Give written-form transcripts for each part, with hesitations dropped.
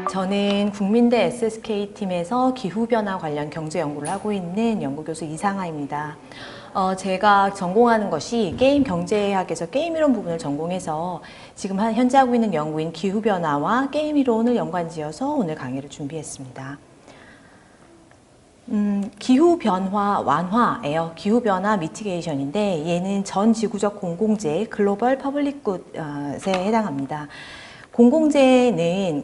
저는 국민대 SSK팀에서 기후변화 관련 경제 연구를 하고 있는 연구교수 이상아입니다. 제가 전공하는 것이 게임 경제학에서 게임 이론 부분을 전공해서 지금 현재 하고 있는 연구인 기후변화와 게임 이론을 연관지어서 오늘 강의를 준비했습니다. 기후변화 완화예요. 기후변화 미티게이션인데 얘는 전 지구적 공공재 글로벌 퍼블릭 굿에 해당합니다. 공공재는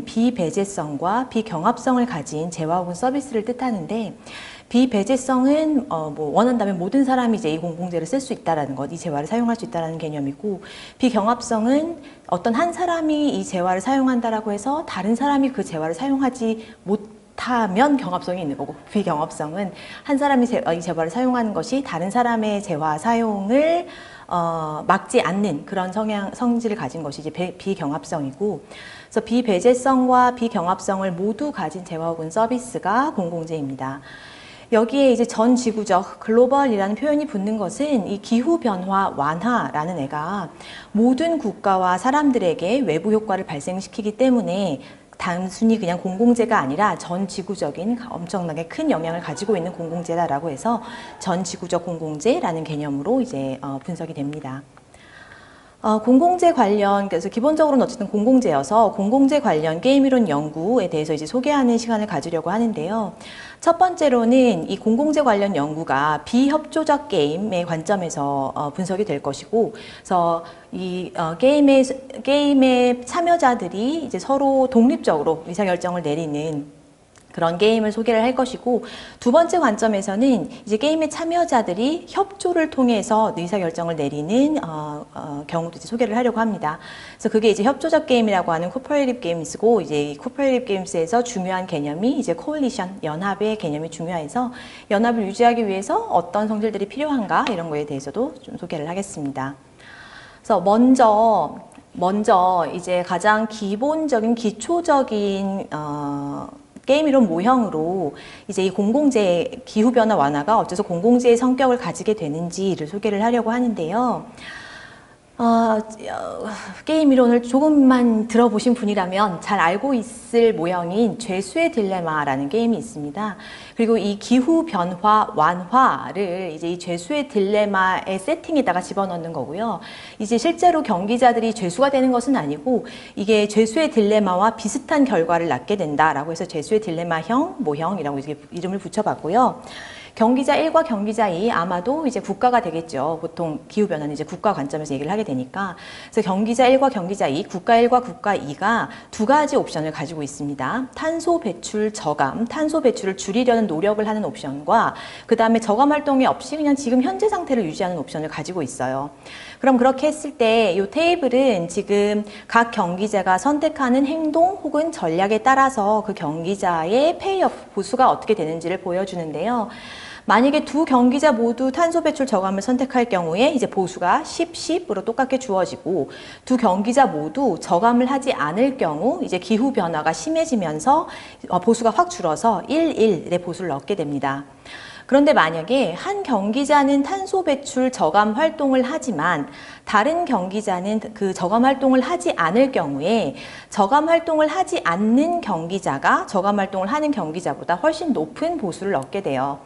비배제성과 비경합성을 가진 재화 혹은 서비스를 뜻하는데, 비배제성은 원한다면 모든 사람이 이제 이 공공재를 쓸 수 있다라는 것, 이 재화를 사용할 수 있다라는 개념이고, 비경합성은 어떤 한 사람이 이 재화를 사용한다라고 해서 다른 사람이 그 재화를 사용하지 못하면 경합성이 있는 거고, 비경합성은 한 사람이 이 재화를 사용하는 것이 다른 사람의 재화 사용을 막지 않는 그런 성질을 가진 것이 이제 비경합성이고, 그래서 비배제성과 비경합성을 모두 가진 재화 혹은 서비스가 공공재입니다. 여기에 이제 전 지구적 글로벌이라는 표현이 붙는 것은 이 기후변화 완화라는 애가 모든 국가와 사람들에게 외부 효과를 발생시키기 때문에 단순히 그냥 공공재가 아니라 전 지구적인 엄청나게 큰 영향을 가지고 있는 공공재다라고 해서 전 지구적 공공재라는 개념으로 이제 분석이 됩니다. 공공재 관련, 그래서 기본적으로는 어쨌든 공공재여서 공공재 관련 게임 이론 연구에 대해서 이제 소개하는 시간을 가지려고 하는데요. 첫 번째로는 이 공공재 관련 연구가 비협조적 게임의 관점에서 분석이 될 것이고, 그래서 이 게임의 참여자들이 이제 서로 독립적으로 의사결정을 내리는 그런 게임을 소개를 할 것이고, 두 번째 관점에서는 이제 게임의 참여자들이 협조를 통해서 의사결정을 내리는 경우도 이제 소개를 하려고 합니다. 그래서 그게 이제 협조적 게임이라고 하는 코퍼레이티브 게임스고, 이제 이 코퍼레이티브 게임스에서 중요한 개념이 이제 코얼리션, 연합의 개념이 중요해서 연합을 유지하기 위해서 어떤 성질들이 필요한가 이런 거에 대해서도 좀 소개를 하겠습니다. 그래서 먼저 이제 가장 기본적인 기초적인 게임 이론 모형으로 이제 이 공공재 기후변화 완화가 어째서 공공재의 성격을 가지게 되는지를 소개를 하려고 하는데요. 게임 이론을 조금만 들어보신 분이라면 잘 알고 있을 모형인 죄수의 딜레마라는 게임이 있습니다. 그리고 이 기후변화 완화를 이제 이 죄수의 딜레마의 세팅에다가 집어넣는 거고요. 이제 실제로 경기자들이 죄수가 되는 것은 아니고, 이게 죄수의 딜레마와 비슷한 결과를 낳게 된다라고 해서 죄수의 딜레마형 모형이라고 이렇게 이름을 붙여봤고요. 경기자 1과 경기자 2, 아마도 이제 국가가 되겠죠. 보통 기후변화는 이제 국가 관점에서 얘기를 하게 되니까. 그래서 경기자 1과 경기자 2, 국가 1과 국가 2가 두 가지 옵션을 가지고 있습니다. 탄소 배출 저감, 탄소 배출을 줄이려는 노력을 하는 옵션과, 그 다음에 저감 활동이 없이 그냥 지금 현재 상태를 유지하는 옵션을 가지고 있어요. 그럼 그렇게 했을 때 이 테이블은 지금 각 경기자가 선택하는 행동 혹은 전략에 따라서 그 경기자의 페이오프, 보수가 어떻게 되는지를 보여주는데요. 만약에 두 경기자 모두 탄소 배출 저감을 선택할 경우에 이제 보수가 10, 10으로 똑같게 주어지고, 두 경기자 모두 저감을 하지 않을 경우 이제 기후 변화가 심해지면서 보수가 확 줄어서 1, 1의 보수를 얻게 됩니다. 그런데 만약에 한 경기자는 탄소 배출 저감 활동을 하지만 다른 경기자는 그 저감 활동을 하지 않을 경우에 저감 활동을 하지 않는 경기자가 저감 활동을 하는 경기자보다 훨씬 높은 보수를 얻게 돼요.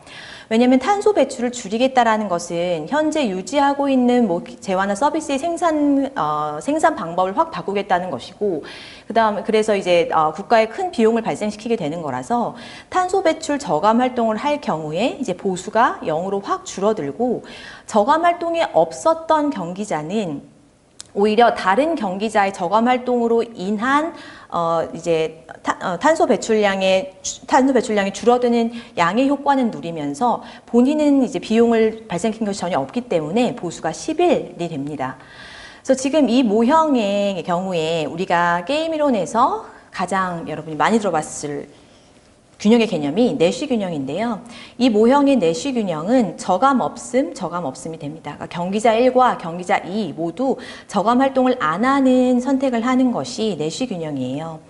왜냐하면 탄소 배출을 줄이겠다라는 것은 현재 유지하고 있는 재화나 서비스의 생산 방법을 확 바꾸겠다는 것이고, 그래서 이제 국가에 큰 비용을 발생시키게 되는 거라서 탄소 배출 저감 활동을 할 경우에 이제 보수가 0으로 확 줄어들고, 저감 활동이 없었던 경기자는 오히려 다른 경기자의 저감 활동으로 인한 이제 탄소 배출량이 줄어드는 양의 효과는 누리면서 본인은 이제 비용을 발생시킨 것이 전혀 없기 때문에 보수가 11이 됩니다. 그래서 지금 이 모형의 경우에 우리가 게임 이론에서 가장 여러분이 많이 들어봤을 균형의 개념이 내쉬 균형인데요. 이 모형의 내쉬 균형은 저감 없음이 됩니다. 그러니까 경기자 1과 경기자 2 모두 저감 활동을 안 하는 선택을 하는 것이 내쉬 균형이에요.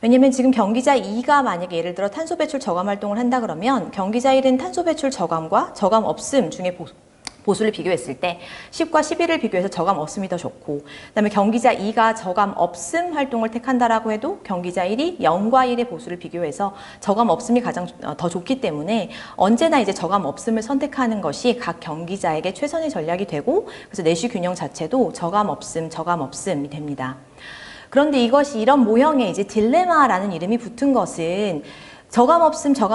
왜냐면 지금 경기자 2가 만약에 예를 들어 탄소 배출 저감 활동을 한다 그러면 경기자 1은 탄소 배출 저감과 저감 없음 중에 보수를 비교했을 때 10과 11을 비교해서 저감 없음이 더 좋고, 그다음에 경기자 2가 저감 없음 활동을 택한다라고 해도 경기자 1이 0과 1의 보수를 비교해서 저감 없음이 가장 더 좋기 때문에 언제나 이제 저감 없음을 선택하는 것이 각 경기자에게 최선의 전략이 되고, 그래서 내시 균형 자체도 저감 없음이 됩니다. 그런데 이것이 이런 모형에 이제 딜레마라는 이름이 붙은 것은 저감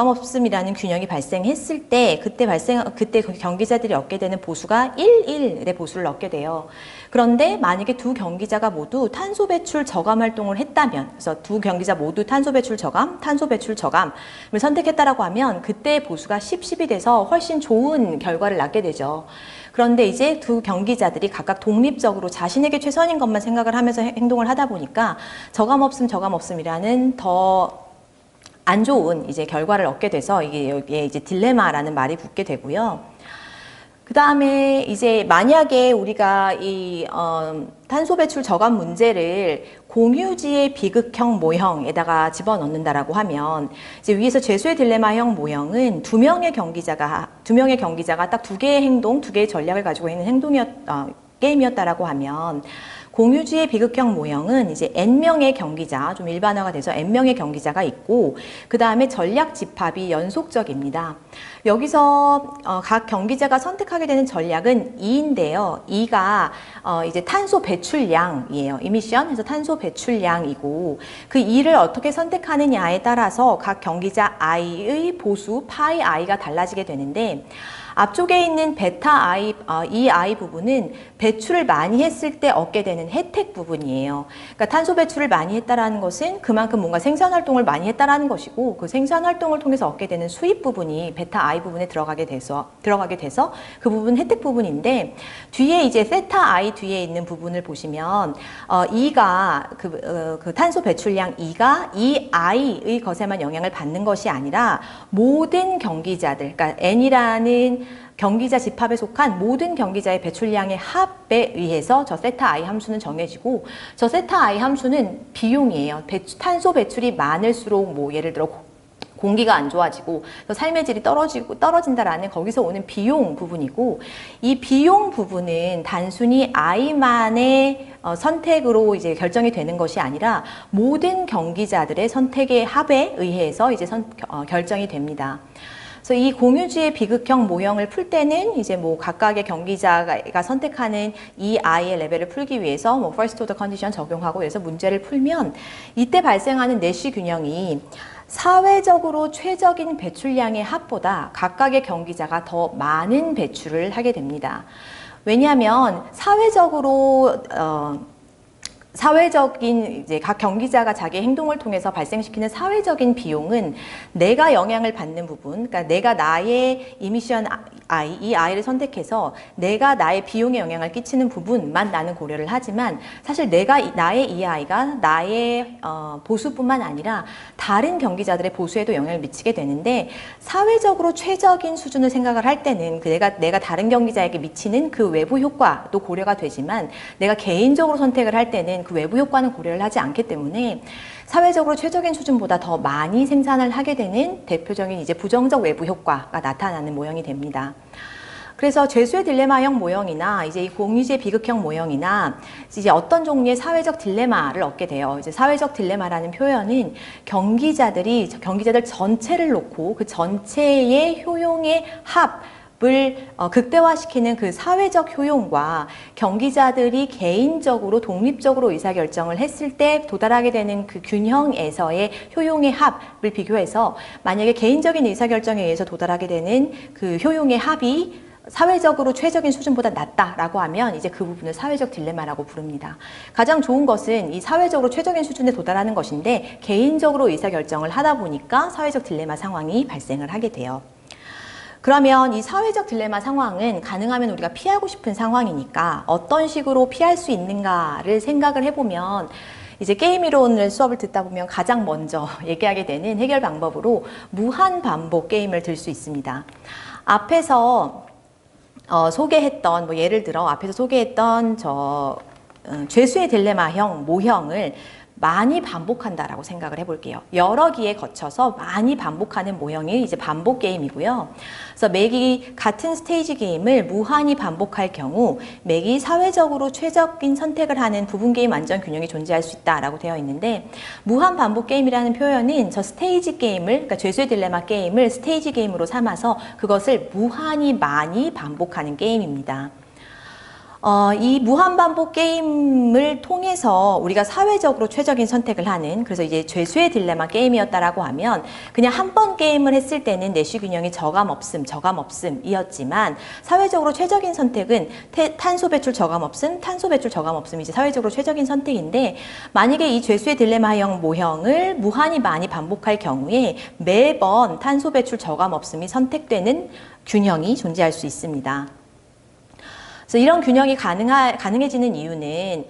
없음이라는 균형이 발생했을 때 그때 그 경기자들이 얻게 되는 보수가 1의 보수를 얻게 돼요. 그런데 만약에 두 경기자가 모두 탄소 배출 저감 활동을 했다면, 그래서 두 경기자 모두 탄소 배출 저감을 선택했다라고 하면 그때 보수가 10이 돼서 훨씬 좋은 결과를 낳게 되죠. 그런데 이제 두 경기자들이 각각 독립적으로 자신에게 최선인 것만 생각을 하면서 행동을 하다 보니까 저감 없음이라는 더 안 좋은 이제 결과를 얻게 돼서 이게 여기에 이제 딜레마라는 말이 붙게 되고요. 그 다음에 이제 만약에 우리가 이 탄소 배출 저감 문제를 공유지의 비극형 모형에다가 집어넣는다라고 하면, 이제 위에서 죄수의 딜레마형 모형은 두 명의 경기자가 딱 두 개의 행동, 두 개의 전략을 가지고 있는 게임이었다라고 하면, 공유주의 비극형 모형은 이제 N명의 경기자, 좀 일반화가 돼서 N명의 경기자가 있고, 그 다음에 전략 집합이 연속적입니다. 여기서 각 경기자가 선택하게 되는 전략은 2인데요. 2가 이제 탄소 배출량이에요. 이미션에서 탄소 배출량이고, 그 2를 어떻게 선택하느냐에 따라서 각 경기자 I의 보수 파이 I가 달라지게 되는데, 앞쪽에 있는 베타 I, 이 I 부분은 배출을 많이 했을 때 얻게 되는 혜택 부분이에요. 그러니까 탄소 배출을 많이 했다라는 것은 그만큼 뭔가 생산 활동을 많이 했다라는 것이고, 그 생산 활동을 통해서 얻게 되는 수입 부분이 베타 I 부분에 들어가게 돼서 그 부분 혜택 부분인데, 뒤에 이제 세타 I 뒤에 있는 부분을 보시면 E가 그 탄소 배출량 E가 이 I의 것에만 영향을 받는 것이 아니라 모든 경기자들, 그러니까 N이라는 경기자 집합에 속한 모든 경기자의 배출량의 합에 의해서 저 세타 I 함수는 정해지고, 저 세타 I 함수는 비용이에요. 탄소 배출이 많을수록 뭐 예를 들어 공기가 안 좋아지고 삶의 질이 떨어진다라는 거기서 오는 비용 부분이고, 이 비용 부분은 단순히 I만의 선택으로 이제 결정이 되는 것이 아니라 모든 경기자들의 선택의 합에 의해서 이제 결정이 됩니다. 그래서 이 공유주의 비극형 모형을 풀 때는 이제 뭐 각각의 경기자가 선택하는 이 I의 레벨을 풀기 위해서 뭐 first order condition 적용하고 그래서 문제를 풀면, 이때 발생하는 내시 균형이 사회적으로 최적인 배출량의 합보다 각각의 경기자가 더 많은 배출을 하게 됩니다. 왜냐하면 사회적인 이제 각 경기자가 자기 행동을 통해서 발생시키는 사회적인 비용은 내가 영향을 받는 부분, 그러니까 내가 나의 이미션 I, 이 I를 선택해서 내가 나의 비용에 영향을 끼치는 부분만 나는 고려를 하지만, 사실 나의 이 I가 나의 보수뿐만 아니라 다른 경기자들의 보수에도 영향을 미치게 되는데, 사회적으로 최적인 수준을 생각을 할 때는 내가 다른 경기자에게 미치는 그 외부 효과도 고려가 되지만, 내가 개인적으로 선택을 할 때는 그 외부 효과는 고려를 하지 않기 때문에 사회적으로 최적인 수준보다 더 많이 생산을 하게 되는 대표적인 이제 부정적 외부 효과가 나타나는 모형이 됩니다. 그래서 죄수의 딜레마형 모형이나 이제 이 공유주의 비극형 모형이나 이제 어떤 종류의 사회적 딜레마를 얻게 돼요. 이제 사회적 딜레마라는 표현은 경기자들 전체를 놓고 그 전체의 효용의 합을 극대화시키는 그 사회적 효용과 경기자들이 개인적으로 독립적으로 의사결정을 했을 때 도달하게 되는 그 균형에서의 효용의 합을 비교해서, 만약에 개인적인 의사결정에 의해서 도달하게 되는 그 효용의 합이 사회적으로 최적인 수준보다 낮다라고 하면 이제 그 부분을 사회적 딜레마라고 부릅니다. 가장 좋은 것은 이 사회적으로 최적인 수준에 도달하는 것인데, 개인적으로 의사결정을 하다 보니까 사회적 딜레마 상황이 발생을 하게 돼요. 그러면 이 사회적 딜레마 상황은 가능하면 우리가 피하고 싶은 상황이니까 어떤 식으로 피할 수 있는가를 생각을 해보면, 이제 게임 이론을 수업을 듣다 보면 가장 먼저 얘기하게 되는 해결 방법으로 무한 반복 게임을 들 수 있습니다. 앞에서 소개했던, 예를 들어 앞에서 소개했던 죄수의 딜레마형 모형을 많이 반복한다라고 생각을 해볼게요. 여러 기에 거쳐서 많이 반복하는 모형이 이제 반복 게임이고요. 그래서 맥이 같은 스테이지 게임을 무한히 반복할 경우 맥이 사회적으로 최적인 선택을 하는 부분 게임 안전 균형이 존재할 수 있다라고 되어 있는데, 무한 반복 게임이라는 표현은 저 스테이지 게임을, 그러니까 죄수의 딜레마 게임을 스테이지 게임으로 삼아서 그것을 무한히 많이 반복하는 게임입니다. 이 무한반복 게임을 통해서 우리가 사회적으로 최적인 선택을 하는, 그래서 이제 죄수의 딜레마 게임이었다라고 하면 그냥 한 번 게임을 했을 때는 내시 균형이 저감 없음 이었지만, 사회적으로 최적인 선택은 탄소 배출 저감 없음, 탄소 배출 저감 없음이 이제 사회적으로 최적인 선택인데, 만약에 이 죄수의 딜레마형 모형을 무한히 많이 반복할 경우에 매번 탄소 배출 저감 없음이 선택되는 균형이 존재할 수 있습니다. 그래서 이런 균형이 가능해지는 이유는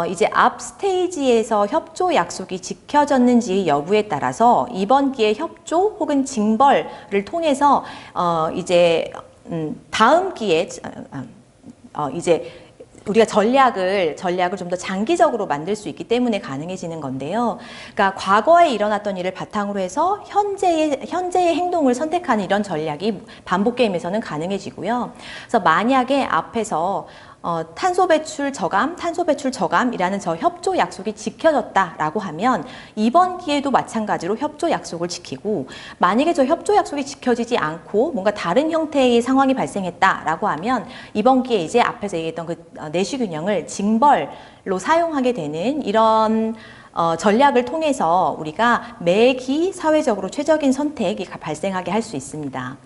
이제 앞 스테이지에서 협조 약속이 지켜졌는지 여부에 따라서 이번 기회 협조 혹은 징벌을 통해서 이제 다음 기회 이제 우리가 전략을 좀 더 장기적으로 만들 수 있기 때문에 가능해지는 건데요. 그러니까 과거에 일어났던 일을 바탕으로 해서 현재의 행동을 선택하는 이런 전략이 반복 게임에서는 가능해지고요. 그래서 만약에 앞에서 탄소 배출 저감이라는 저 협조 약속이 지켜졌다라고 하면 이번 기회도 마찬가지로 협조 약속을 지키고, 만약에 저 협조 약속이 지켜지지 않고 뭔가 다른 형태의 상황이 발생했다라고 하면 이번 기회에 이제 앞에서 얘기했던 그 내시 균형을 징벌로 사용하게 되는 이런 전략을 통해서 우리가 매기 사회적으로 최적인 선택이 발생하게 할 수 있습니다.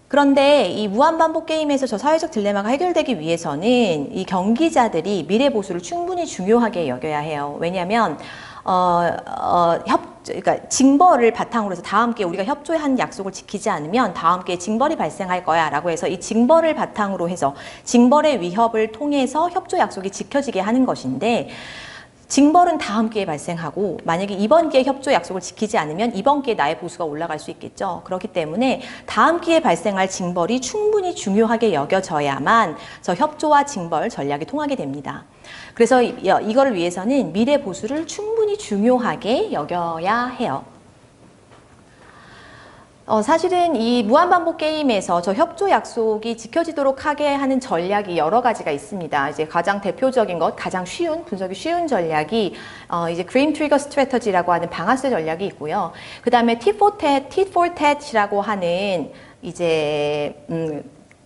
그런데 이 무한반복 게임에서 저 사회적 딜레마가 해결되기 위해서는 이 경기자들이 미래 보수를 충분히 중요하게 여겨야 해요. 왜냐하면 그러니까 징벌을 바탕으로 해서 다음 기회에 우리가 협조한 약속을 지키지 않으면 다음 기회에 징벌이 발생할 거야 라고 해서 이 징벌을 바탕으로 해서 징벌의 위협을 통해서 협조 약속이 지켜지게 하는 것인데, 징벌은 다음 기회에 발생하고 만약에 이번 기회에 협조 약속을 지키지 않으면 이번 기회에 나의 보수가 올라갈 수 있겠죠. 그렇기 때문에 다음 기회에 발생할 징벌이 충분히 중요하게 여겨져야만 저 협조와 징벌 전략이 통하게 됩니다. 그래서 이거를 위해서는 미래 보수를 충분히 중요하게 여겨야 해요. 사실은 이 무한반복 게임에서 저 협조 약속이 지켜지도록 하게 하는 전략이 여러 가지가 있습니다. 이제 가장 대표적인 것, 가장 쉬운, 분석이 쉬운 전략이 이제 그린 트리거 스트래터지라고 하는 방아쇠 전략이 있고요. 그 다음에 tit for tat이라고 하는 이제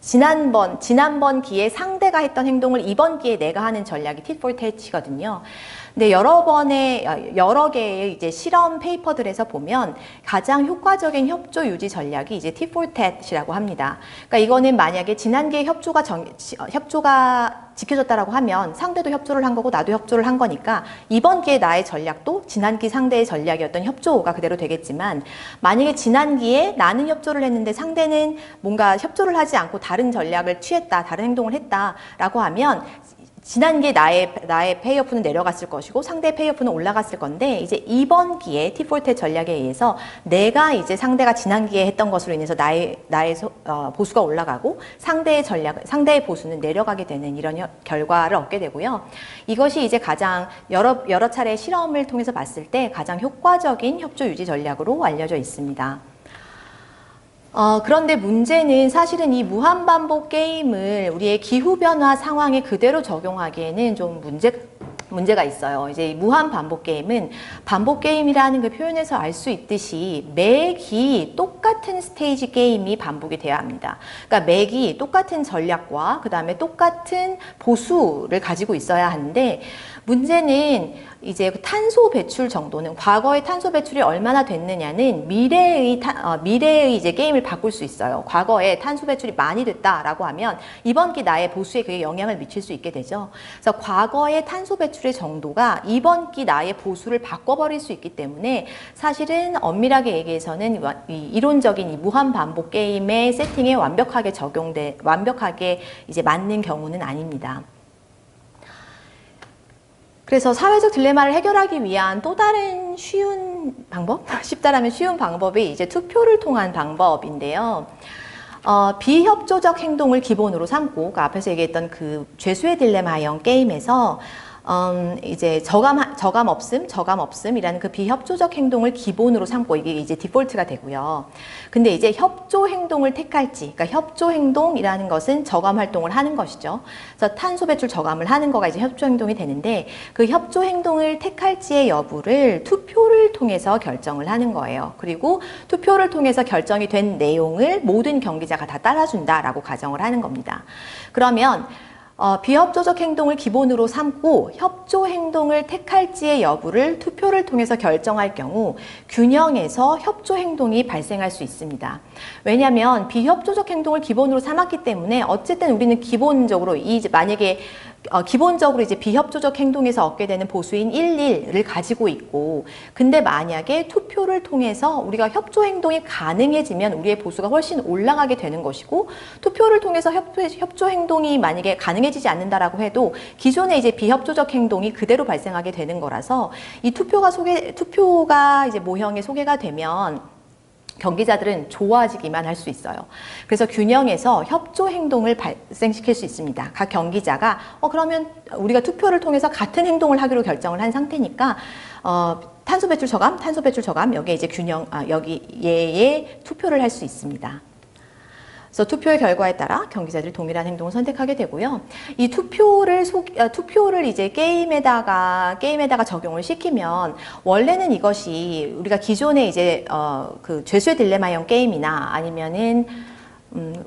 지난번 기회에 상대가 했던 행동을 이번 기회에 내가 하는 전략이 tit for tat이거든요. 근데 여러 개의 이제 실험 페이퍼들에서 보면 가장 효과적인 협조 유지 전략이 이제 tit for tat이라고 합니다. 그러니까 이거는 만약에 지난 기회 협조가 지켜졌다라고 하면 상대도 협조를 한 거고 나도 협조를 한 거니까 이번 기회 나의 전략도 지난 기 상대의 전략이었던 협조가 그대로 되겠지만, 만약에 지난 기회 나는 협조를 했는데 상대는 뭔가 협조를 하지 않고 다른 전략을 취했다, 다른 행동을 했다라고 하면 지난 기회 나의 페이오프는 내려갔을 것이고 상대의 페이오프는 올라갔을 건데, 이제 이번 기회 tit for tat 전략에 의해서 내가 이제 상대가 지난 기회에 했던 것으로 인해서 나의 보수가 올라가고 상대의 보수는 내려가게 되는 이런 결과를 얻게 되고요. 이것이 이제 가장 여러 차례 실험을 통해서 봤을 때 가장 효과적인 협조 유지 전략으로 알려져 있습니다. 그런데 문제는 사실은 이 무한반복 게임을 우리의 기후변화 상황에 그대로 적용하기에는 좀 문제가 있어요. 이제 이 무한반복 게임은 반복 게임이라는 그 표현에서 알 수 있듯이 매기 똑같은 스테이지 게임이 반복이 돼야 합니다. 그러니까 매기 똑같은 전략과 그 다음에 똑같은 보수를 가지고 있어야 하는데, 문제는 이제 탄소 배출 정도는, 과거의 탄소 배출이 얼마나 됐느냐는 미래의 이제 게임을 바꿀 수 있어요. 과거에 탄소 배출이 많이 됐다라고 하면 이번 기 나의 보수에 그게 영향을 미칠 수 있게 되죠. 그래서 과거의 탄소 배출의 정도가 이번 기 나의 보수를 바꿔버릴 수 있기 때문에 사실은 엄밀하게 얘기해서는 이 이론적인 이 무한 반복 게임의 세팅에 완벽하게 이제 맞는 경우는 아닙니다. 그래서 사회적 딜레마를 해결하기 위한 또 다른 쉬운 방법? 쉽다라면 쉬운 방법이 이제 투표를 통한 방법인데요. 비협조적 행동을 기본으로 삼고, 그 앞에서 얘기했던 그 죄수의 딜레마형 게임에서 이제 저감 없음이라는 그 비협조적 행동을 기본으로 삼고 이게 이제 디폴트가 되고요. 근데 이제 협조 행동을 택할지, 그러니까 협조 행동이라는 것은 저감 활동을 하는 것이죠. 그래서 탄소 배출 저감을 하는 거가 이제 협조 행동이 되는데 그 협조 행동을 택할지의 여부를 투표를 통해서 결정을 하는 거예요. 그리고 투표를 통해서 결정이 된 내용을 모든 경기자가 다 따라준다라고 가정을 하는 겁니다. 그러면 비협조적 행동을 기본으로 삼고 협조 행동을 택할지의 여부를 투표를 통해서 결정할 경우 균형에서 협조 행동이 발생할 수 있습니다. 왜냐하면 비협조적 행동을 기본으로 삼았기 때문에 어쨌든 우리는 기본적으로 만약에 기본적으로 이제 비협조적 행동에서 얻게 되는 보수인 1을 가지고 있고, 근데 만약에 투표를 통해서 우리가 협조 행동이 가능해지면 우리의 보수가 훨씬 올라가게 되는 것이고, 투표를 통해서 협조 행동이 만약에 가능해지지 않는다라고 해도 기존의 이제 비협조적 행동이 그대로 발생하게 되는 거라서 이 투표가 이제 모형에 소개가 되면 경기자들은 좋아지기만 할 수 있어요. 그래서 균형에서 협조 행동을 발생시킬 수 있습니다. 각 경기자가 그러면 우리가 투표를 통해서 같은 행동을 하기로 결정을 한 상태니까 탄소 배출 저감 여기에 이제 얘의 투표를 할 수 있습니다. 그래서 투표의 결과에 따라 경기자들이 동일한 행동을 선택하게 되고요. 이 투표를 이제 게임에다가 적용을 시키면 원래는 이것이 우리가 기존에 이제 그 죄수의 딜레마형 게임이나 아니면은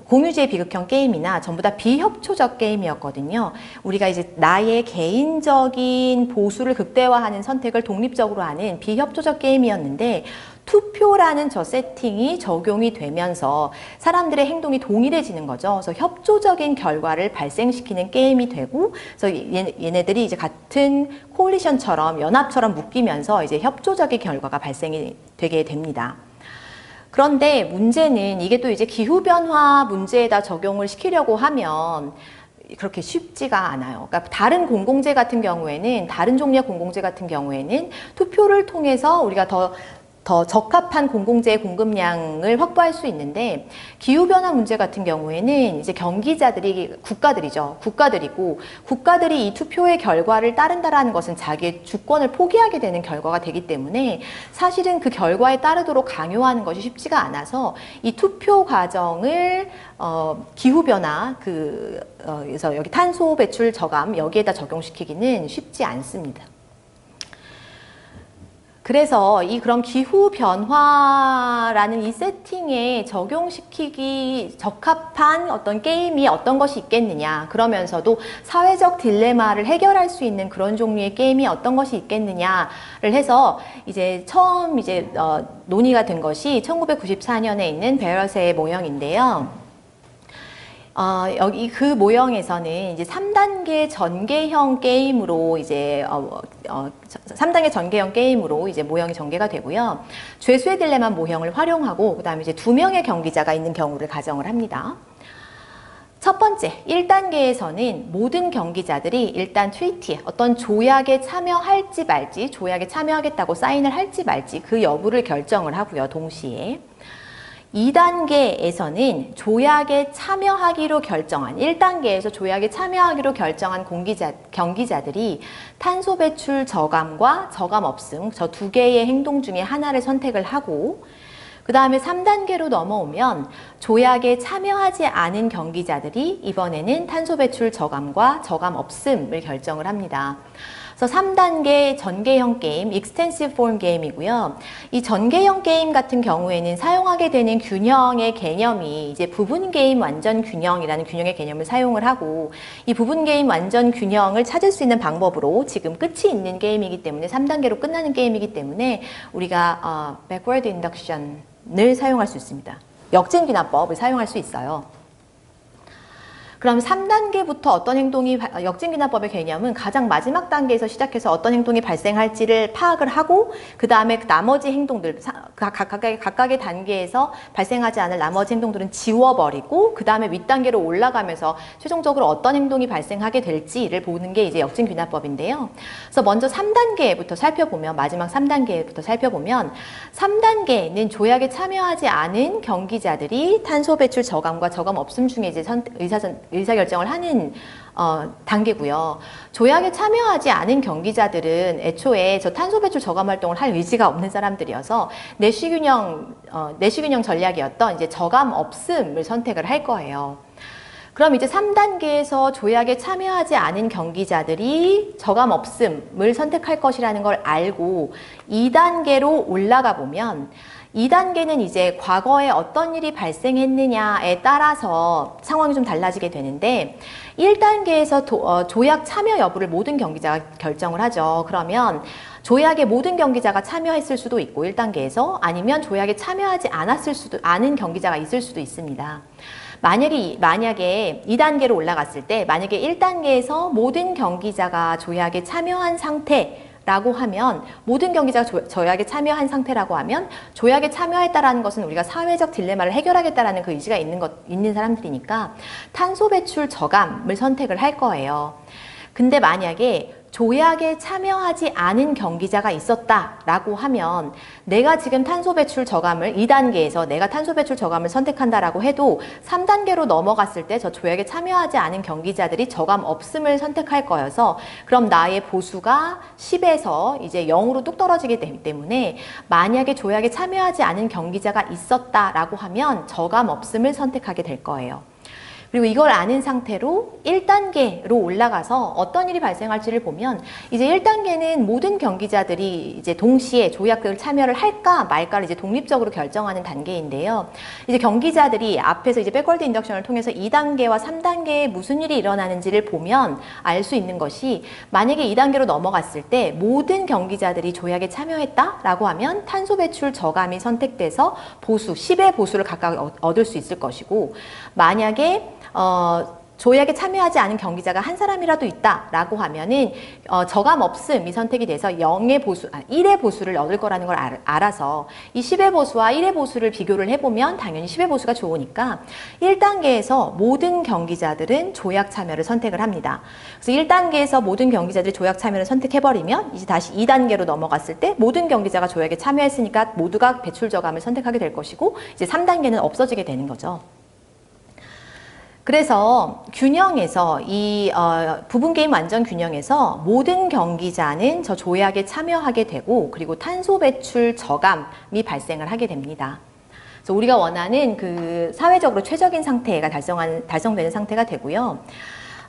공유제의 비극형 게임이나 전부 다 비협조적 게임이었거든요. 우리가 이제 나의 개인적인 보수를 극대화하는 선택을 독립적으로 하는 비협조적 게임이었는데 투표라는 저 세팅이 적용이 되면서 사람들의 행동이 동일해지는 거죠. 그래서 협조적인 결과를 발생시키는 게임이 되고, 그래서 얘네들이 이제 같은 코올리션처럼 연합처럼 묶이면서 이제 협조적인 결과가 발생이 되게 됩니다. 그런데 문제는 이게 또 이제 기후변화 문제에다 적용을 시키려고 하면 그렇게 쉽지가 않아요. 그러니까 다른 공공재 같은 경우에는, 다른 종류의 공공재 같은 경우에는 투표를 통해서 우리가 더 적합한 공공재의 공급량을 확보할 수 있는데, 기후변화 문제 같은 경우에는 이제 경기자들이 국가들이고 국가들이 이 투표의 결과를 따른다라는 것은 자기의 주권을 포기하게 되는 결과가 되기 때문에 사실은 그 결과에 따르도록 강요하는 것이 쉽지가 않아서 이 투표 과정을 기후변화 그래서 여기 탄소 배출 저감 여기에다 적용시키기는 쉽지 않습니다. 그래서 그럼 기후변화라는 이 세팅에 적용시키기 적합한 어떤 게임이 어떤 것이 있겠느냐, 그러면서도 사회적 딜레마를 해결할 수 있는 그런 종류의 게임이 어떤 것이 있겠느냐를 해서 이제 처음 논의가 된 것이 1994년에 있는 베럴스의 모형인데요. 여기 그 모형에서는 이제 3단계 전개형 게임으로 이제 3단계 전개형 게임으로 이제 모형이 전개가 되고요. 죄수의 딜레마 모형을 활용하고 그다음에 이제 2명의 경기자가 있는 경우를 가정을 합니다. 첫 번째, 1단계에서는 모든 경기자들이 일단 트리티에 어떤 조약에 참여할지 말지, 조약에 참여하겠다고 사인을 할지 말지 그 여부를 결정을 하고요, 동시에. 2단계에서는 조약에 참여하기로 결정한, 1단계에서 조약에 참여하기로 결정한 경기자들이 탄소 배출 저감과 저감 없음, 저 두 개의 행동 중에 하나를 선택을 하고, 그 다음에 3단계로 넘어오면 조약에 참여하지 않은 경기자들이 이번에는 탄소 배출 저감과 저감 없음을 결정을 합니다. 그래서 3단계 전개형 게임, Extensive Form 게임이고요. 이 전개형 게임 같은 경우에는 사용하게 되는 균형의 개념이 이제 부분 게임 완전 균형이라는 균형의 개념을 사용을 하고, 이 부분 게임 완전 균형을 찾을 수 있는 방법으로 지금 끝이 있는 게임이기 때문에 3단계로 끝나는 게임이기 때문에 우리가 Backward Induction을 사용할 수 있습니다. 역진귀납법을 사용할 수 있어요. 그럼 3단계부터 어떤 행동이, 역진귀납법의 개념은 가장 마지막 단계에서 시작해서 어떤 행동이 발생할지를 파악을 하고, 그 다음에 나머지 행동들, 각각의 단계에서 발생하지 않을 나머지 행동들은 지워버리고, 그 다음에 윗단계로 올라가면서 최종적으로 어떤 행동이 발생하게 될지를 보는 게 이제 역진귀납법인데요. 그래서 먼저 3단계부터 살펴보면, 마지막 3단계부터 살펴보면, 3단계는 조약에 참여하지 않은 경기자들이 탄소 배출 저감과 저감 없음 중에 이제 의사결정을 하는 단계고요. 조약에 참여하지 않은 경기자들은 애초에 저 탄소 배출 저감 활동을 할 의지가 없는 사람들이어서 내시균형 전략이었던 이제 저감 없음을 선택을 할 거예요. 그럼 이제 3단계에서 조약에 참여하지 않은 경기자들이 저감 없음을 선택할 것이라는 걸 알고 2단계로 올라가 보면 2단계는 이제 과거에 어떤 일이 발생했느냐에 따라서 상황이 좀 달라지게 되는데 1단계에서 조약 참여 여부를 모든 경기자가 결정을 하죠. 그러면 조약에 모든 경기자가 참여했을 수도 있고 1단계에서 아니면 조약에 참여하지 않은 경기자가 있을 수도 있습니다. 만약에 2단계로 올라갔을 때 만약에 1단계에서 모든 경기자가 조약에 참여한 상태라고 하면 모든 경기자가 조약에 참여한 상태라고 하면 조약에 참여했다라는 것은 우리가 사회적 딜레마를 해결하겠다라는 그 의지가 있는 사람들이니까 탄소 배출 저감을 선택을 할 거예요. 근데 만약에 조약에 참여하지 않은 경기자가 있었다라고 하면 내가 지금 탄소 배출 저감을 2단계에서 내가 탄소 배출 저감을 선택한다라고 해도 3단계로 넘어갔을 때 저 조약에 참여하지 않은 경기자들이 저감 없음을 선택할 거여서 그럼 나의 보수가 10에서 이제 0으로 뚝 떨어지게 되기 때문에 만약에 조약에 참여하지 않은 경기자가 있었다라고 하면 저감 없음을 선택하게 될 거예요. 그리고 이걸 아는 상태로 1단계로 올라가서 어떤 일이 발생할지를 보면 이제 1단계는 모든 경기자들이 이제 동시에 조약을 참여를 할까 말까를 이제 독립적으로 결정하는 단계인데요. 이제 경기자들이 앞에서 이제 백월드 인덕션을 통해서 2단계와 3단계에 무슨 일이 일어나는지를 보면 알 수 있는 것이 만약에 2단계로 넘어갔을 때 모든 경기자들이 조약에 참여했다라고 하면 탄소 배출 저감이 선택돼서 보수, 10의 보수를 각각 얻을 수 있을 것이고 만약에 조약에 참여하지 않은 경기자가 한 사람이라도 있다라고 하면은 저감 없음이 선택이 돼서 1의 보수를 얻을 거라는 걸 알아서 이 10의 보수와 1의 보수를 비교를 해보면 당연히 10의 보수가 좋으니까 1단계에서 모든 경기자들은 조약 참여를 선택을 합니다. 그래서 1단계에서 모든 경기자들이 조약 참여를 선택해버리면 이제 다시 2단계로 넘어갔을 때 모든 경기자가 조약에 참여했으니까 모두가 배출 저감을 선택하게 될 것이고 이제 3단계는 없어지게 되는 거죠. 그래서 균형에서 이 부분 게임 완전 균형에서 모든 경기자는 저 조약에 참여하게 되고 그리고 탄소 배출 저감이 발생을 하게 됩니다. 그래서 우리가 원하는 그 사회적으로 최적인 상태가 달성되는 상태가 되고요.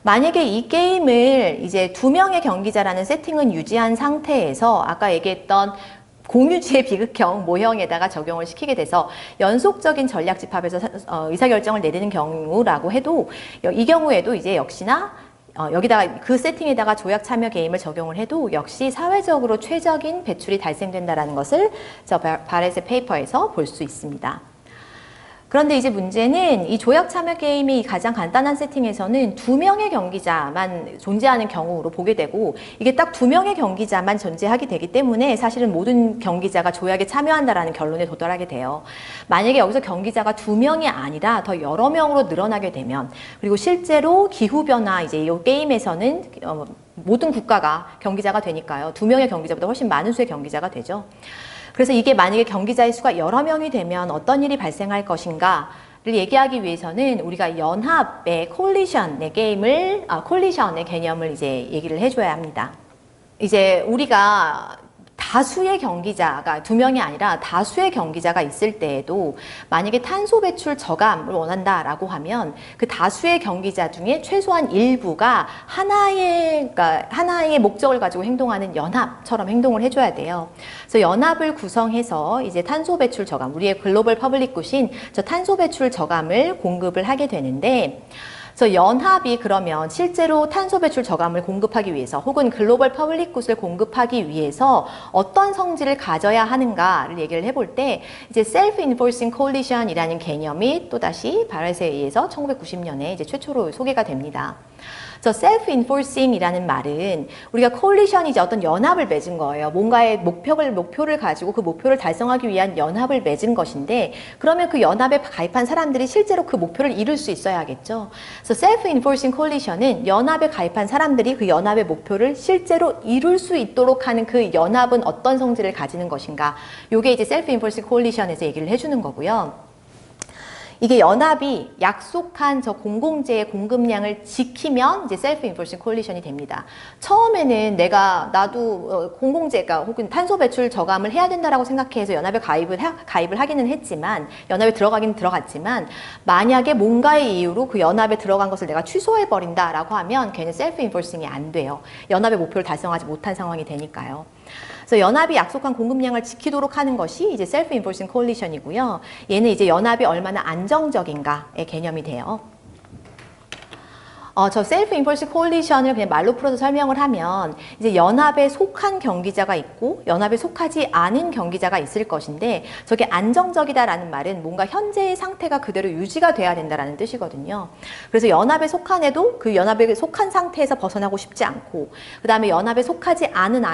만약에 이 게임을 이제 2명의 경기자라는 세팅은 유지한 상태에서 아까 얘기했던 공유지의 비극형 모형에다가 적용을 시키게 돼서 연속적인 전략 집합에서 의사결정을 내리는 경우라고 해도 이 경우에도 이제 역시나 여기다가 그 세팅에다가 조약 참여 게임을 적용을 해도 역시 사회적으로 최적인 배출이 달성된다는 것을 저 바렛의 페이퍼에서 볼 수 있습니다. 그런데 이제 문제는 이 조약 참여 게임이 가장 간단한 세팅에서는 2명의 경기자만 존재하는 경우로 보게 되고 이게 딱 2명의 경기자만 존재하게 되기 때문에 사실은 모든 경기자가 조약에 참여한다라는 결론에 도달하게 돼요. 만약에 여기서 경기자가 2명이 아니라 더 여러 명으로 늘어나게 되면 그리고 실제로 기후변화 이제 이 게임에서는 모든 국가가 경기자가 되니까요. 2명의 경기자보다 훨씬 많은 수의 경기자가 되죠. 그래서 이게 만약에 경기자의 수가 여러 명이 되면 어떤 일이 발생할 것인가를 얘기하기 위해서는 우리가 연합의 콜리션의 콜리션의 개념을 이제 얘기를 해줘야 합니다. 이제 우리가 다수의 경기자가 2명이 아니라 다수의 경기자가 있을 때에도 만약에 탄소 배출 저감을 원한다라고 하면 그 다수의 경기자 중에 최소한 일부가 하나의 목적을 가지고 행동하는 연합처럼 행동을 해줘야 돼요. 그래서 연합을 구성해서 이제 탄소 배출 저감, 우리의 글로벌 퍼블릭 굿인 저 탄소 배출 저감을 공급을 하게 되는데 그래서 연합이 그러면 실제로 탄소 배출 저감을 공급하기 위해서 혹은 글로벌 퍼블릭 굿을 공급하기 위해서 어떤 성질을 가져야 하는가를 얘기를 해볼 때 이제 self-enforcing coalition이라는 개념이 또다시 바렛에 의해서 1990년에 이제 최초로 소개가 됩니다. 저 self-enforcing이라는 말은 우리가 coalition이 이제 어떤 연합을 맺은 거예요. 뭔가의 목표를 가지고 그 목표를 달성하기 위한 연합을 맺은 것인데 그러면 그 연합에 가입한 사람들이 실제로 그 목표를 이룰 수 있어야겠죠. 그래서 self-enforcing coalition은 연합에 가입한 사람들이 그 연합의 목표를 실제로 이룰 수 있도록 하는 그 연합은 어떤 성질을 가지는 것인가. 이게 이제 self-enforcing coalition에서 얘기를 해주는 거고요. 이게 연합이 약속한 저 공공재의 공급량을 지키면 이제 셀프 인포싱 콜리션이 됩니다. 처음에는 나도 공공재가 혹은 탄소 배출 저감을 해야 된다라고 생각해서 연합에 가입을 하기는 했지만, 연합에 들어가긴 들어갔지만, 만약에 뭔가의 이유로 그 연합에 들어간 것을 내가 취소해 버린다라고 하면 걔는 셀프 인포싱이 안 돼요. 연합의 목표를 달성하지 못한 상황이 되니까요. 그래서 연합이 약속한 공급량을 지키도록 하는 것이 이제 셀프 인포싱 콜리션이고요. 얘는 이제 연합이 얼마나 안정적인가의 개념이 돼요. 저 셀프 인포싱 콜리션을 그냥 말로 풀어서 설명을 하면 이제 연합에 속한 경기자가 있고 연합에 속하지 않은 경기자가 있을 것인데, 저게 안정적이다라는 말은 뭔가 현재의 상태가 그대로 유지가 돼야 된다라는 뜻이거든요. 그래서 연합에 속한 애도 그 연합에 속한 상태에서 벗어나고 싶지 않고, 그 다음에 연합에 속하지 않은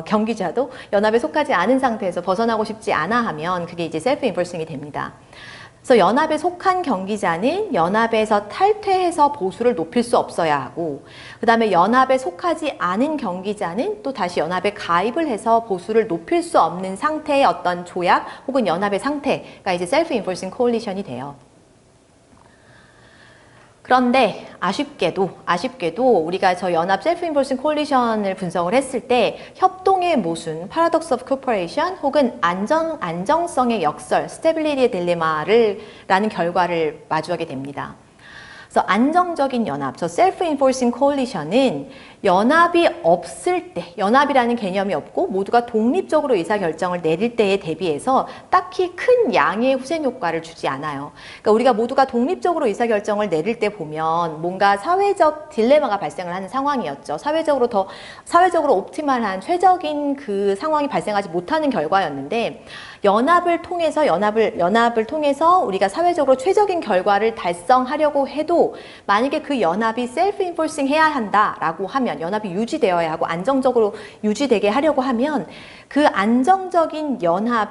경기자도 연합에 속하지 않은 상태에서 벗어나고 싶지 않아 하면 그게 이제 셀프 인포싱이 됩니다. 그래서 연합에 속한 경기자는 연합에서 탈퇴해서 보수를 높일 수 없어야 하고, 그 다음에 연합에 속하지 않은 경기자는 또 다시 연합에 가입을 해서 보수를 높일 수 없는 상태의 어떤 조약 혹은 연합의 상태가 이제 셀프 인포싱 콜리션이 돼요. 그런데 아쉽게도 우리가 저 연합 셀프 인포싱 콜리션을 분석을 했을 때 협동의 모순, paradox of cooperation 혹은 안정성의 역설, stability의 딜레마를 라는 결과를 마주하게 됩니다. 그래서 안정적인 연합, 저 셀프 인포싱 콜리션은 연합이 없을 때, 연합이라는 개념이 없고 모두가 독립적으로 의사결정을 내릴 때에 대비해서 딱히 큰 양의 후생 효과를 주지 않아요. 그러니까 우리가 모두가 독립적으로 의사결정을 내릴 때 보면 뭔가 사회적 딜레마가 발생을 하는 상황이었죠. 사회적으로 옵티멀한 최적인 그 상황이 발생하지 못하는 결과였는데, 연합을 통해서 우리가 사회적으로 최적인 결과를 달성하려고 해도 만약에 그 연합이 셀프 인포싱 해야 한다라고 하면, 연합이 유지되어야 하고 안정적으로 유지되게 하려고 하면 그 안정적인 연합을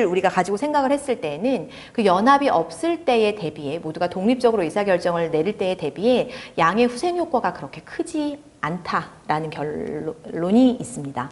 우리가 가지고 생각을 했을 때에는 그 연합이 없을 때에 대비해, 모두가 독립적으로 의사결정을 내릴 때에 대비해 양의 후생 효과가 그렇게 크지 않다라는 결론이 있습니다.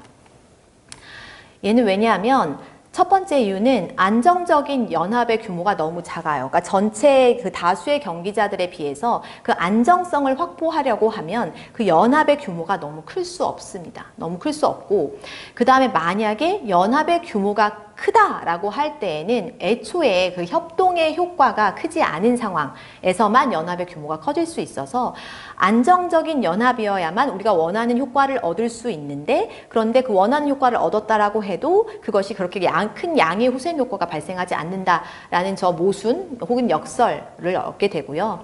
얘는 왜냐하면 첫 번째 이유는 안정적인 연합의 규모가 너무 작아요. 그러니까 전체 그 다수의 경기자들에 비해서 그 안정성을 확보하려고 하면 그 연합의 규모가 너무 클 수 없습니다. 너무 클 수 없고, 그 다음에 만약에 연합의 규모가 크다라고 할 때에는 애초에 그 협동의 효과가 크지 않은 상황에서만 연합의 규모가 커질 수 있어서, 안정적인 연합이어야만 우리가 원하는 효과를 얻을 수 있는데, 그런데 그 원하는 효과를 얻었다라고 해도 그것이 그렇게 큰 양의 후생 효과가 발생하지 않는다라는 저 모순 혹은 역설을 얻게 되고요.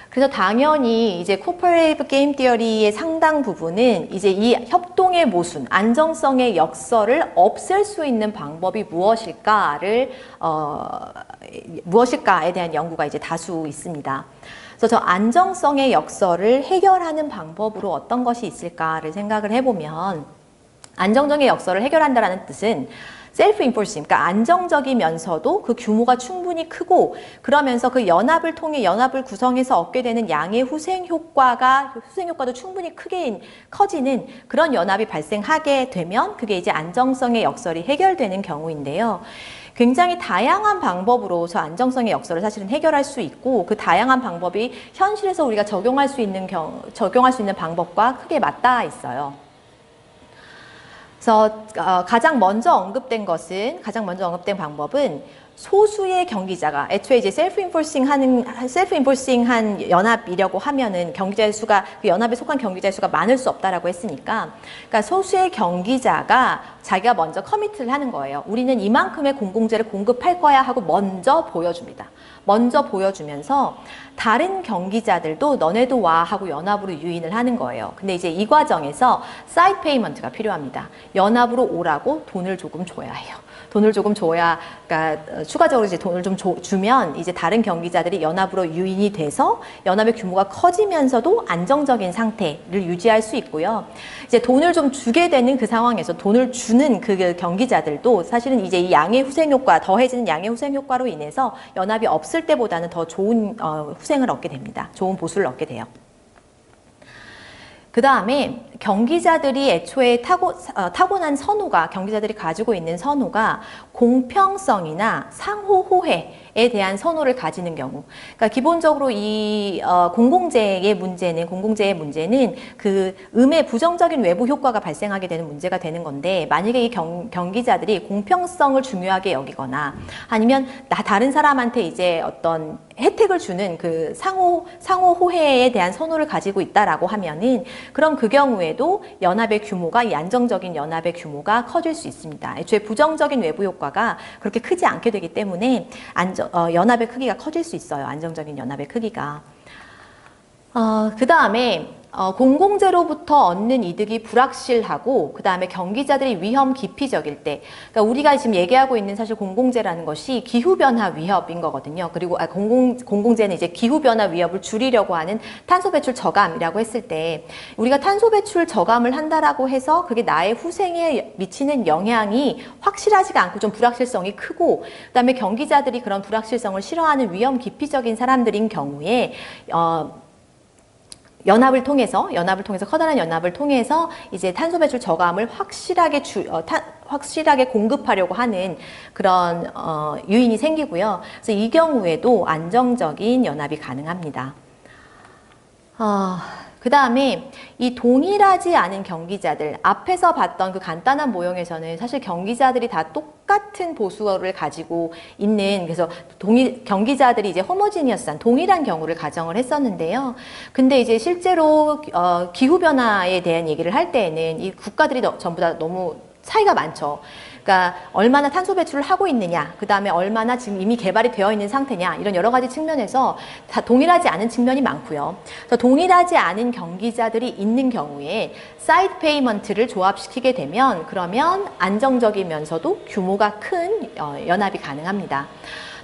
그래서 당연히 이제 코퍼레이티브 게임 티어리의 상당 부분은 이제 이 협동의 모순, 안정성의 역설을 없앨 수 있는 방법이 무엇일까에 대한 연구가 이제 다수 있습니다. 그래서 저 안정성의 역설을 해결하는 방법으로 어떤 것이 있을까를 생각을 해보면, 안정성의 역설을 해결한다는 뜻은 셀프 인포싱, 그러니까 안정적이면서도 그 규모가 충분히 크고, 그러면서 그 연합을 통해 연합을 구성해서 얻게 되는 양의 후생 효과도 충분히 크게 커지는 그런 연합이 발생하게 되면 그게 이제 안정성의 역설이 해결되는 경우인데요. 굉장히 다양한 방법으로 저 안정성의 역설을 사실은 해결할 수 있고, 그 다양한 방법이 현실에서 우리가 적용할 수 있는 방법과 크게 맞닿아 있어요. 그래서 가장 먼저 언급된 방법은 소수의 경기자가, 애초에 이제 셀프 인포싱한 연합이려고 하면은 경기자의 수가, 그 연합에 속한 경기자의 수가 많을 수 없다라고 했으니까, 그러니까 소수의 경기자가 자기가 먼저 커미트를 하는 거예요. 우리는 이만큼의 공공재를 공급할 거야 하고 먼저 보여줍니다. 먼저 보여주면서 다른 경기자들도 너네도 와 하고 연합으로 유인을 하는 거예요. 근데 이제 이 과정에서 사이드 페이먼트가 필요합니다. 연합으로 오라고 돈을 조금 줘야 해요. 돈을 조금 줘야, 그러니까 추가적으로 이제 돈을 좀 주면 이제 다른 경기자들이 연합으로 유인이 돼서 연합의 규모가 커지면서도 안정적인 상태를 유지할 수 있고요. 이제 돈을 좀 주게 되는 그 상황에서 돈을 주는 그 경기자들도 사실은 이제 이 양의 후생 효과, 더해지는 양의 후생 효과로 인해서 연합이 없을 때보다는 더 좋은 후생을 얻게 됩니다. 좋은 보수를 얻게 돼요. 그 다음에 경기자들이 애초에 타고난 선호가, 경기자들이 가지고 있는 선호가 공평성이나 상호 호혜에 대한 선호를 가지는 경우. 그러니까 기본적으로 이 공공재의 문제는 그 음의 부정적인 외부 효과가 발생하게 되는 문제가 되는 건데, 만약에 이 경기자들이 공평성을 중요하게 여기거나 아니면 다른 사람한테 이제 어떤 혜택을 주는 그 상호 호혜에 대한 선호를 가지고 있다라고 하면은, 그럼 그 경우에도 연합의 규모가, 이 안정적인 연합의 규모가 커질 수 있습니다. 애초에 부정적인 외부 효과가 그렇게 크지 않게 되기 때문에 연합의 크기가 커질 수 있어요. 안정적인 연합의 크기가. 그 다음에 공공재로부터 얻는 이득이 불확실하고, 그 다음에 경기자들이 위험 기피적일 때, 그러니까 우리가 지금 얘기하고 있는 사실 공공재라는 것이 기후변화 위협인 거거든요. 그리고 공공재는 이제 기후변화 위협을 줄이려고 하는 탄소 배출 저감이라고 했을 때, 우리가 탄소 배출 저감을 한다라고 해서 그게 나의 후생에 미치는 영향이 확실하지가 않고 좀 불확실성이 크고, 그 다음에 경기자들이 그런 불확실성을 싫어하는 위험 기피적인 사람들인 경우에 연합을 통해서 커다란 연합을 통해서 이제 탄소 배출 저감을 확실하게 공급하려고 하는 그런 유인이 생기고요. 그래서 이 경우에도 안정적인 연합이 가능합니다. 그 다음에 이 동일하지 않은 경기자들, 앞에서 봤던 그 간단한 모형에서는 사실 경기자들이 다 똑같은 보수를 가지고 있는, 그래서 경기자들이 이제 호모지니어스한 동일한 경우를 가정을 했었는데요. 근데 이제 실제로 기후변화에 대한 얘기를 할 때에는 이 국가들이 전부 다 너무 차이가 많죠. 그러니까 얼마나 탄소 배출을 하고 있느냐, 그 다음에 얼마나 지금 이미 개발이 되어 있는 상태냐, 이런 여러 가지 측면에서 다 동일하지 않은 측면이 많고요. 그래서 동일하지 않은 경기자들이 있는 경우에 사이드 페이먼트를 조합시키게 되면, 그러면 안정적이면서도 규모가 큰 연합이 가능합니다.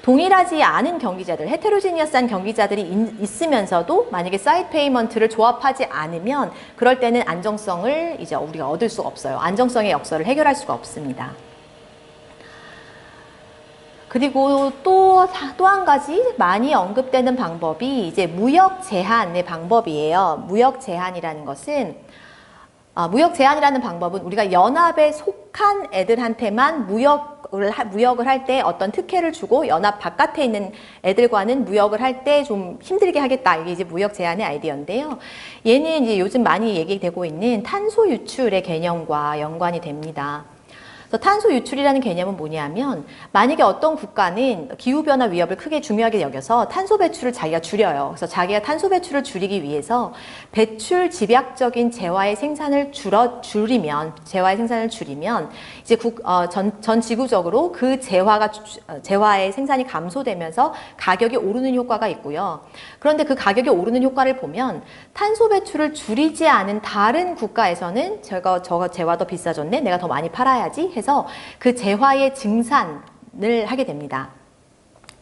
동일하지 않은 경기자들, 헤테로지니어스한 경기자들이 있으면서도 만약에 사이드 페이먼트를 조합하지 않으면, 그럴 때는 안정성을 이제 우리가 얻을 수가 없어요. 안정성의 역설을 해결할 수가 없습니다. 그리고 또 한 가지 많이 언급되는 방법이 이제 무역 제한의 방법이에요. 무역 제한이라는 방법은 우리가 연합에 속한 애들한테만 무역을 할 때 어떤 특혜를 주고, 연합 바깥에 있는 애들과는 무역을 할 때 좀 힘들게 하겠다. 이게 이제 무역 제한의 아이디어인데요. 얘는 이제 요즘 많이 얘기되고 있는 탄소 유출의 개념과 연관이 됩니다. 탄소 유출이라는 개념은 뭐냐면, 만약에 어떤 국가는 기후변화 위협을 크게 중요하게 여겨서 탄소 배출을 자기가 줄여요. 그래서 자기가 탄소 배출을 줄이기 위해서 배출 집약적인 재화의 생산을 줄이면 이제 전 지구적으로 그 재화의 생산이 감소되면서 가격이 오르는 효과가 있고요. 그런데 그 가격이 오르는 효과를 보면 탄소 배출을 줄이지 않은 다른 국가에서는 제가 재화 더 비싸졌네, 내가 더 많이 팔아야지 해서 그 재화의 증산을 하게 됩니다.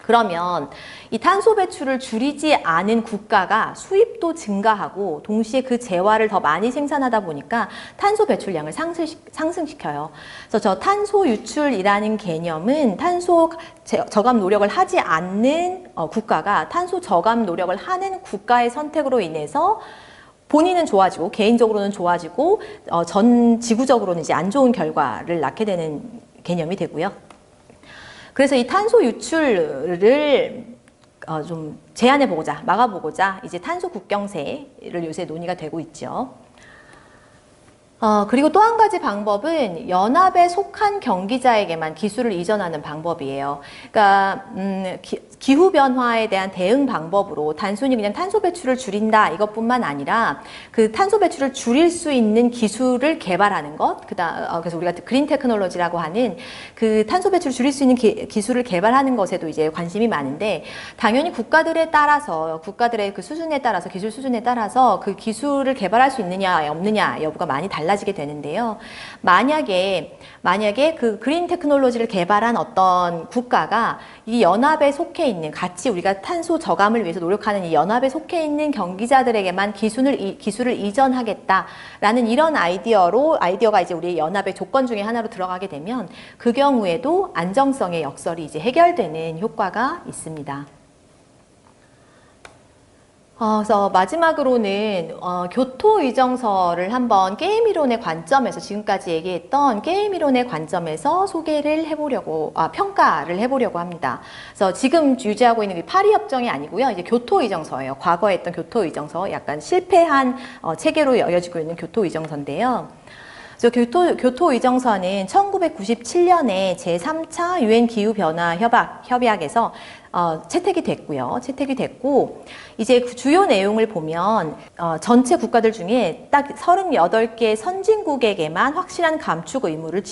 그러면 이 탄소 배출을 줄이지 않은 국가가 수입도 증가하고 동시에 그 재화를 더 많이 생산하다 보니까 탄소 배출량을 상승시켜요. 그래서 저 탄소 유출이라는 개념은 탄소 저감 노력을 하지 않는 국가가 탄소 저감 노력을 하는 국가의 선택으로 인해서 본인은 좋아지고, 개인적으로는 좋아지고, 전 지구적으로는 이제 안 좋은 결과를 낳게 되는 개념이 되고요. 그래서 이 탄소 유출을 좀 제한해보고자, 막아보고자 이제 탄소 국경세를 요새 논의가 되고 있죠. 그리고 또 한 가지 방법은 연합에 속한 경기자에게만 기술을 이전하는 방법이에요. 그러니까 기후변화에 대한 대응 방법으로 단순히 그냥 탄소 배출을 줄인다 이것뿐만 아니라 그 탄소 배출을 줄일 수 있는 기술을 개발하는 것, 그래서 우리가 그린 테크놀로지라고 하는 그 탄소 배출을 줄일 수 있는 기술을 개발하는 것에도 이제 관심이 많은데, 당연히 국가들의 그 수준에 따라서, 기술 수준에 따라서 그 기술을 개발할 수 있느냐 없느냐 여부가 많이 달라지게 되는데요. 만약에 그 그린 테크놀로지를 개발한 어떤 국가가 이 연합에 속해 있는, 같이 우리가 탄소 저감을 위해서 노력하는 이 연합에 속해 있는 경기자들에게만 기술을 이전하겠다라는 이런 아이디어가 이제 우리 연합의 조건 중에 하나로 들어가게 되면, 그 경우에도 안정성의 역설이 이제 해결되는 효과가 있습니다. 그래서 마지막으로는 교토의정서를 한번 게임이론의 관점에서 지금까지 얘기했던 게임이론의 관점에서 소개를 해보려고 평가를 해보려고 합니다. 그래서 지금 유지하고 있는 게 파리협정이 아니고요. 이제 교토의정서예요. 과거에 했던 교토의정서, 약간 실패한 체계로 이어지고 있는 교토의정서인데요. 교토의정서는 1997년에 제3차 유엔 기후변화 협약에서 채택이 됐고요. 채택이 됐고, 이제 그 주요 내용을 보면, 전체 국가들 중에 딱 38개 선진국에게만 확실한 감축 의무를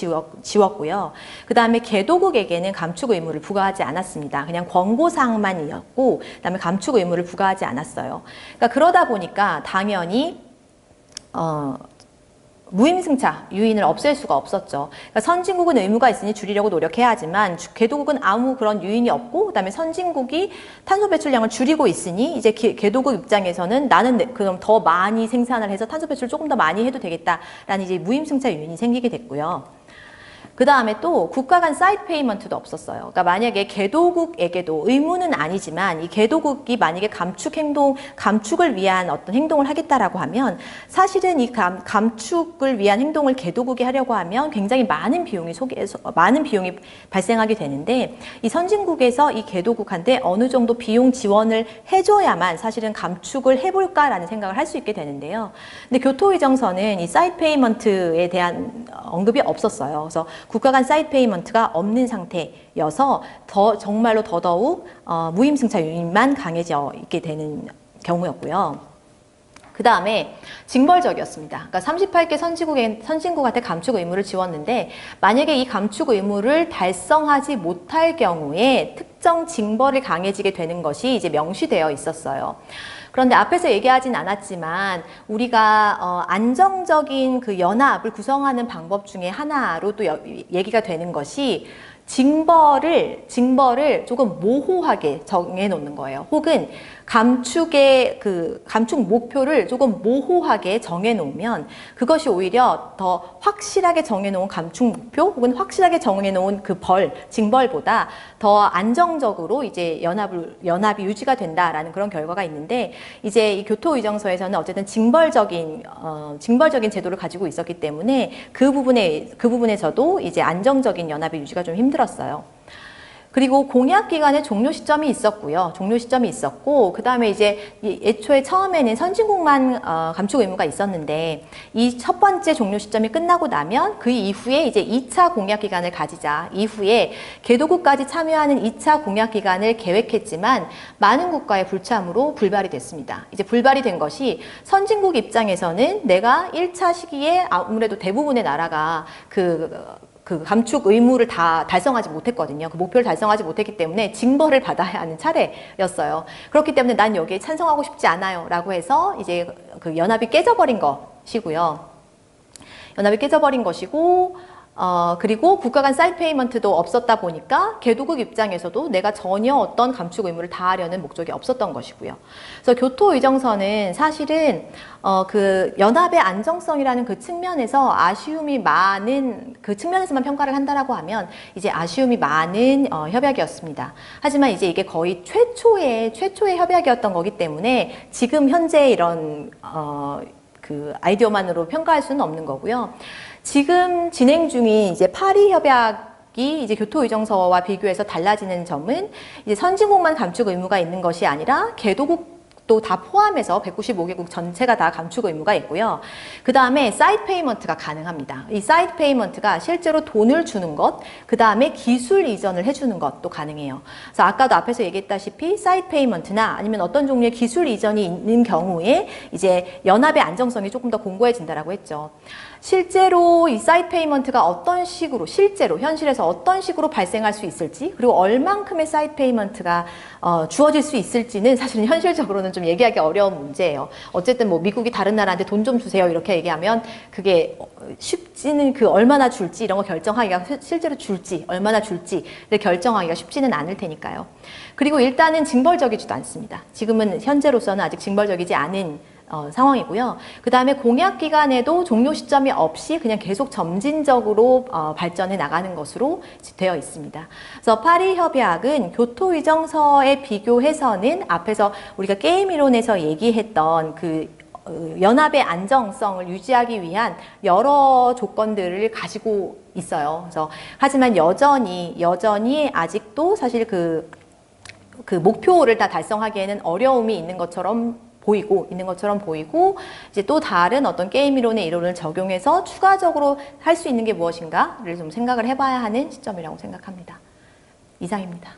지웠고요. 그 다음에 개도국에게는 감축 의무를 부과하지 않았습니다. 그냥 권고사항만이었고, 그 다음에 감축 의무를 부과하지 않았어요. 그러니까 그러다 보니까 당연히, 무임승차 유인을 없앨 수가 없었죠. 그러니까 선진국은 의무가 있으니 줄이려고 노력해야 하지만 개도국은 아무 그런 유인이 없고, 그다음에 선진국이 탄소 배출량을 줄이고 있으니 이제 개도국 입장에서는 나는 그럼 더 많이 생산을 해서 탄소 배출 조금 더 많이 해도 되겠다라는 이제 무임승차 유인이 생기게 됐고요. 그 다음에 또 국가 간 사이드 페이먼트도 없었어요. 그러니까 만약에 개도국에게도 의무는 아니지만 이 개도국이 만약에 감축을 위한 어떤 행동을 하겠다라고 하면 사실은 이 감축을 위한 행동을 개도국이 하려고 하면 굉장히 많은 비용이 발생하게 되는데, 이 선진국에서 이 개도국한테 어느 정도 비용 지원을 해줘야만 사실은 감축을 해볼까라는 생각을 할 수 있게 되는데요. 근데 교토의정서는 이 사이드 페이먼트에 대한 언급이 없었어요. 그래서 국가 간 사이드 페이먼트가 없는 상태여서 정말로 더더욱 무임승차 유인만 강해져 있게 되는 경우였고요. 그 다음에 징벌적이었습니다. 그러니까 38개 선진국한테 감축 의무를 지웠는데, 만약에 이 감축 의무를 달성하지 못할 경우에 특정 징벌이 강해지게 되는 것이 이제 명시되어 있었어요. 그런데 앞에서 얘기하진 않았지만 우리가 안정적인 그 연합을 구성하는 방법 중에 하나로 또 얘기가 되는 것이 징벌을 조금 모호하게 정해 놓는 거예요. 혹은 감축 목표를 조금 모호하게 정해 놓으면 그것이 오히려 더 확실하게 정해 놓은 감축 목표 혹은 확실하게 정해 놓은 그 징벌보다 더 안정적으로 이제 연합이 유지가 된다라는 그런 결과가 있는데, 이제 이 교토의정서에서는 어쨌든 징벌적인 제도를 가지고 있었기 때문에 그 부분에서도 이제 안정적인 연합의 유지가 좀 힘들었어요. 그리고 공약 기간의 종료 시점이 있었고요. 그 다음에 이제 애초에 처음에는 선진국만 감축 의무가 있었는데, 이 첫 번째 종료 시점이 끝나고 나면 그 이후에 이제 2차 공약 기간을 가지자 이후에 개도국까지 참여하는 2차 공약 기간을 계획했지만 많은 국가의 불참으로 불발이 됐습니다. 이제 불발이 된 것이 선진국 입장에서는 내가 1차 시기에 아무래도 대부분의 나라가 그 감축 의무를 다 달성하지 못했거든요. 그 목표를 달성하지 못했기 때문에 징벌을 받아야 하는 차례였어요. 그렇기 때문에 난 여기에 찬성하고 싶지 않아요 라고 해서 이제 그 연합이 깨져버린 것이고요. 그리고 국가 간 사이드 페이먼트도 없었다 보니까 개도국 입장에서도 내가 전혀 어떤 감축 의무를 다하려는 목적이 없었던 것이고요. 그래서 교토의정서는 사실은 그 연합의 안정성이라는 그 측면에서 아쉬움이 많은, 그 측면에서만 평가를 한다라고 하면 이제 아쉬움이 많은 협약이었습니다. 하지만 이제 이게 거의 최초의 협약이었던 거기 때문에 지금 현재 이런 그 아이디어만으로 평가할 수는 없는 거고요. 지금 진행 중인 이제 파리 협약이 이제 교토의정서와 비교해서 달라지는 점은 이제 선진국만 감축 의무가 있는 것이 아니라 개도국도 다 포함해서 195개국 전체가 다 감축 의무가 있고요. 그 다음에 사이드 페이먼트가 가능합니다. 이 사이드 페이먼트가 실제로 돈을 주는 것, 그 다음에 기술 이전을 해주는 것도 가능해요. 그래서 아까도 앞에서 얘기했다시피 사이드 페이먼트나 아니면 어떤 종류의 기술 이전이 있는 경우에 이제 연합의 안정성이 조금 더 공고해진다라고 했죠. 실제로 이 사이드 페이먼트가 현실에서 어떤 식으로 발생할 수 있을지, 그리고 얼만큼의 사이드 페이먼트가 주어질 수 있을지는 사실은 현실적으로는 좀 얘기하기 어려운 문제예요. 어쨌든 뭐 미국이 다른 나라한테 돈 좀 주세요 이렇게 얘기하면 그게 쉽지는, 그 얼마나 줄지 이런 거 결정하기가, 실제로 줄지 얼마나 줄지를 결정하기가 쉽지는 않을 테니까요. 그리고 일단은 징벌적이지도 않습니다. 지금은 현재로서는 아직 징벌적이지 않은 상황이고요. 그 다음에 공약 기간에도 종료 시점이 없이 그냥 계속 점진적으로 발전해 나가는 것으로 되어 있습니다. 그래서 파리 협약은 교토의정서에 비교해서는 앞에서 우리가 게임 이론에서 얘기했던 그 연합의 안정성을 유지하기 위한 여러 조건들을 가지고 있어요. 그래서 하지만 여전히 아직도 사실 그 목표를 다 달성하기에는 어려움이 있는 것처럼 보이고 이제 또 다른 어떤 게임 이론의 이론을 적용해서 추가적으로 할 수 있는 게 무엇인가를 좀 생각을 해봐야 하는 시점이라고 생각합니다. 이상입니다.